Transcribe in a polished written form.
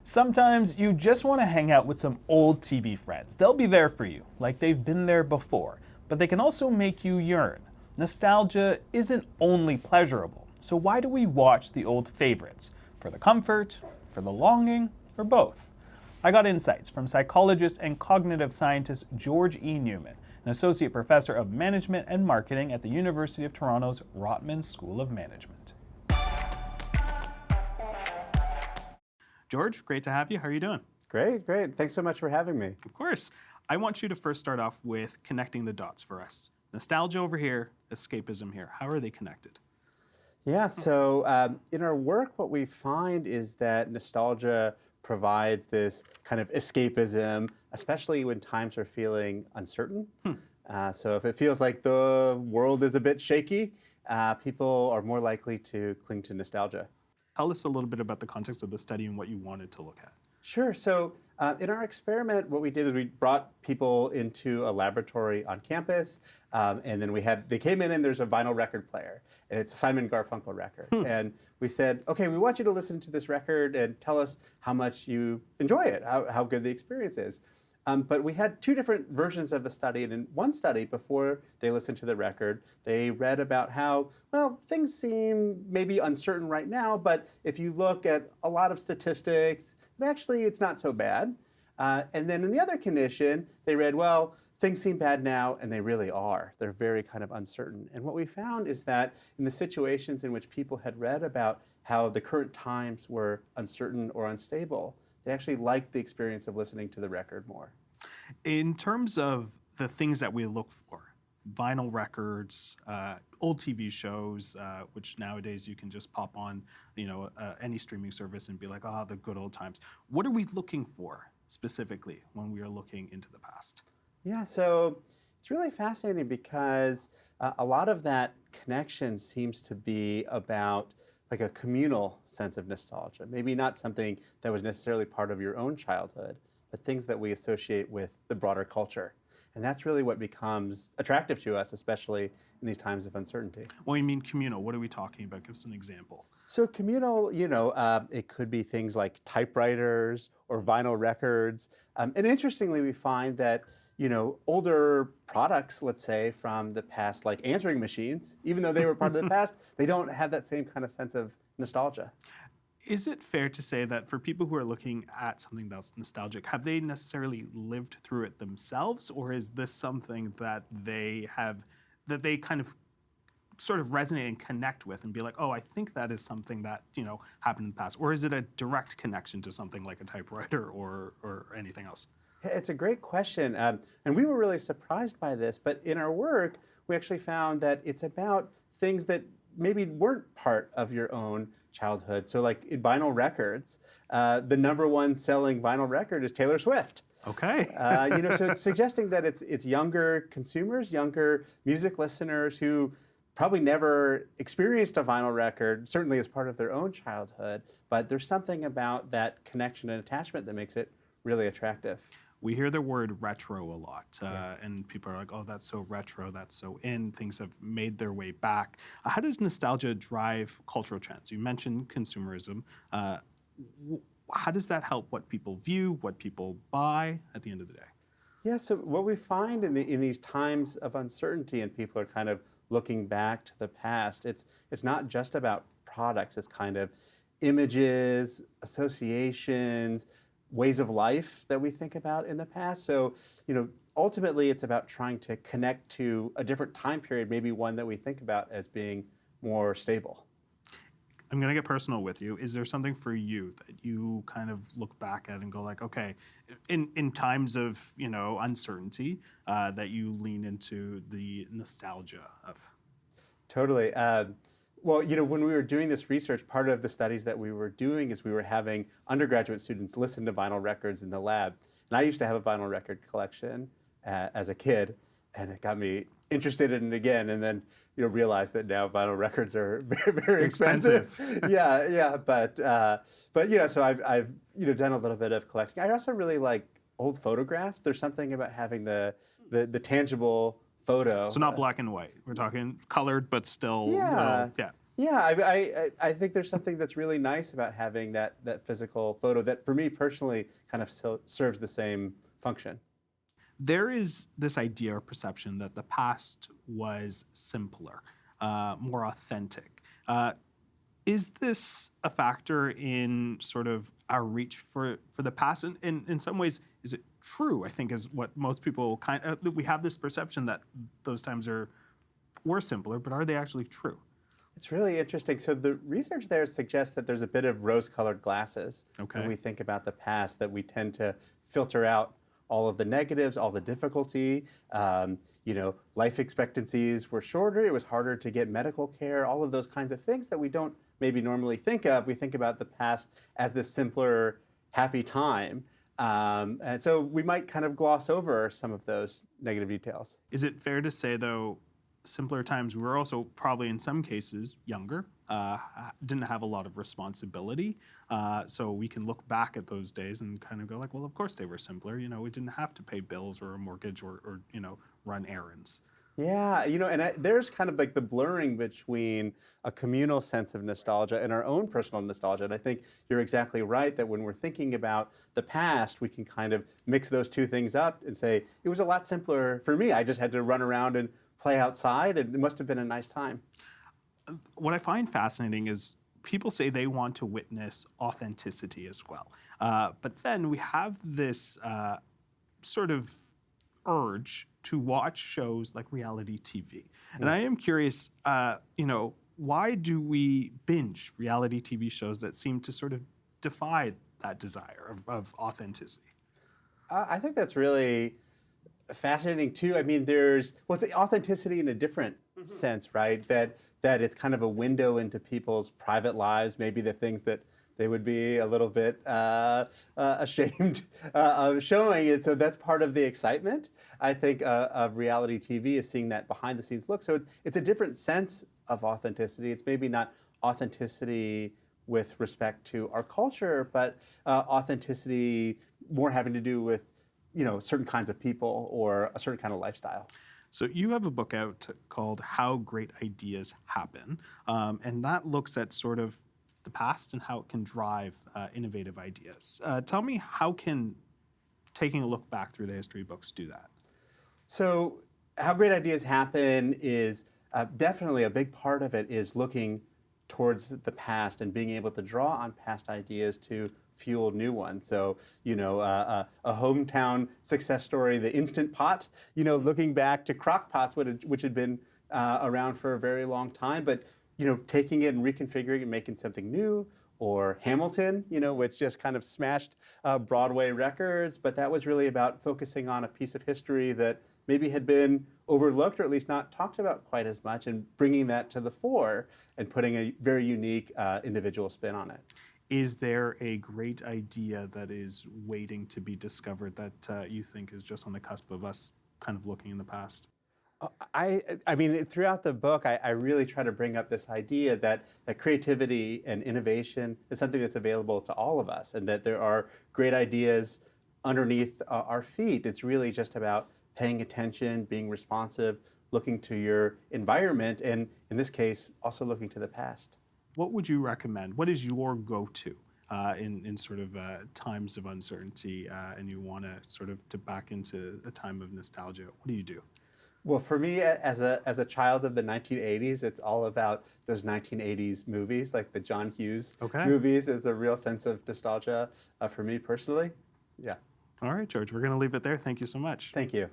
Sometimes you just want to hang out with some old TV friends. They'll be there for you, like they've been there before, but they can also make you yearn. Nostalgia isn't only pleasurable, so why do we watch the old favorites? For the comfort, for the longing, or both? I got insights from psychologist and cognitive scientist George E. Newman, an associate professor of management and marketing at the University of Toronto's Rotman School of Management. George, great to have you. How are you doing? Great, great. Thanks so much for having me. Of course. I want you to first start off with connecting the dots for us. Nostalgia over here, escapism here. How are they connected? Yeah, so in our work, what we find is that nostalgia provides this kind of escapism, especially when times are feeling uncertain. So if it feels like the world is a bit shaky, people are more likely to cling to nostalgia. Tell us a little bit about the context of the study and what you wanted to look at. Sure. So in our experiment, what we did is we brought people into a laboratory on campus, and then they came in and there's a vinyl record player, and it's a Simon Garfunkel record. And we said, okay, we want you to listen to this record and tell us how much you enjoy it, how good the experience is. But we had two different versions of the study, and in one study, before they listened to the record, they read about how, well, things seem maybe uncertain right now, but if you look at a lot of statistics, actually it's not so bad. And then in the other condition, they read, well, things seem bad now, and they really are. They're very kind of uncertain. And what we found is that in the situations in which people had read about how the current times were uncertain or unstable, they actually liked the experience of listening to the record more. In terms of the things that we look for, vinyl records, old TV shows, which nowadays you can just pop on, any streaming service and be like, oh, the good old times. What are we looking for specifically when we are looking into the past? Yeah, so it's really fascinating because a lot of that connection seems to be about like a communal sense of nostalgia. Maybe not something that was necessarily part of your own childhood, but things that we associate with the broader culture. And that's really what becomes attractive to us, especially in these times of uncertainty. Well, you mean communal. What are we talking about? Give us an example. So communal, it could be things like typewriters or vinyl records. And interestingly, we find that older products, let's say, from the past, like answering machines, even though they were part of the past, they don't have that same kind of sense of nostalgia. Is it fair to say that for people who are looking at something that's nostalgic, have they necessarily lived through it themselves, or is this something that they kind of sort of resonate and connect with and be like, oh, I think that is something that happened in the past, or is it a direct connection to something like a typewriter or anything else? It's a great question, and we were really surprised by this, but in our work, we actually found that it's about things that maybe weren't part of your own childhood. So like in vinyl records, the #1 selling vinyl record is Taylor Swift. Okay. So it's suggesting that it's younger consumers, younger music listeners who probably never experienced a vinyl record, certainly as part of their own childhood, but there's something about that connection and attachment that makes it really attractive. We hear the word retro a lot, and people are like, oh, that's so retro, that's so in, things have made their way back. How does nostalgia drive cultural trends? You mentioned consumerism. How does that help what people view, what people buy at the end of the day? Yeah, so what we find in these times of uncertainty and people are kind of looking back to the past, it's not just about products, it's kind of images, associations, ways of life that we think about in the past. So, ultimately it's about trying to connect to a different time period, maybe one that we think about as being more stable. I'm going to get personal with you. Is there something for you that you kind of look back at and go like, okay, in times of, uncertainty, that you lean into the nostalgia of? Totally. Well, when we were doing this research, part of the studies that we were doing is we were having undergraduate students listen to vinyl records in the lab. And I used to have a vinyl record collection as a kid, and it got me interested in it again, and then realized that now vinyl records are very, very expensive. yeah. But so I've done a little bit of collecting. I also really like old photographs. There's something about having the tangible photo. So not black and white. We're talking colored, but still. Yeah. Yeah, I think there's something that's really nice about having that physical photo that, for me personally, kind of serves the same function. There is this idea or perception that the past was simpler, more authentic. Is this a factor in sort of our reach for the past? And in some ways, is it true? I think is what most people we have this perception that those times were simpler, but are they actually true? It's really interesting. So the research there suggests that there's a bit of rose-colored glasses when we think about the past, that we tend to filter out all of the negatives, all the difficulty. Life expectancies were shorter. It was harder to get medical care, all of those kinds of things that we don't maybe normally think of. We think about the past as this simpler, happy time. And so we might kind of gloss over some of those negative details. Is it fair to say, though, simpler times, we were also probably in some cases younger, didn't have a lot of responsibility, so we can look back at those days and kind of go like, well, of course they were simpler. We didn't have to pay bills or a mortgage or run errands. Yeah, there's kind of like the blurring between a communal sense of nostalgia and our own personal nostalgia. And I think you're exactly right that when we're thinking about the past, we can kind of mix those two things up and say, it was a lot simpler for me. I just had to run around and play outside, and it must have been a nice time. What I find fascinating is people say they want to witness authenticity as well. But then we have this sort of urge to watch shows like reality TV. And I am curious, why do we binge reality TV shows that seem to sort of defy that desire of authenticity? I think that's really fascinating too. I mean, it's authenticity in a different sense, right? That it's kind of a window into people's private lives, maybe the things that they would be a little bit ashamed of showing it. So that's part of the excitement, I think, of reality TV, is seeing that behind the scenes look. So it's a different sense of authenticity. It's maybe not authenticity with respect to our culture, but authenticity more having to do with certain kinds of people or a certain kind of lifestyle. So you have a book out called How Great Ideas Happen, and that looks at sort of the past and how it can drive innovative ideas. Tell me, how can taking a look back through the history books do that? So How Great Ideas Happen is definitely a big part of it is looking towards the past and being able to draw on past ideas to fuel new ones. So, a hometown success story, the Instant Pot, looking back to crock pots, which had been around for a very long time, but, taking it and reconfiguring and making something new. Or Hamilton, which just kind of smashed Broadway records, but that was really about focusing on a piece of history that maybe had been overlooked or at least not talked about quite as much, and bringing that to the fore and putting a very unique individual spin on it. Is there a great idea that is waiting to be discovered that you think is just on the cusp of us kind of looking in the past? I mean, throughout the book, I really try to bring up this idea that creativity and innovation is something that's available to all of us, and that there are great ideas underneath our feet. It's really just about paying attention, being responsive, looking to your environment, and in this case, also looking to the past. What would you recommend? What is your go-to in sort of times of uncertainty and you want to sort of to back into a time of nostalgia? What do you do? Well, for me, as a child of the 1980s, it's all about those 1980s movies, like the John Hughes movies is a real sense of nostalgia for me personally. Yeah. All right, George, we're going to leave it there. Thank you so much. Thank you.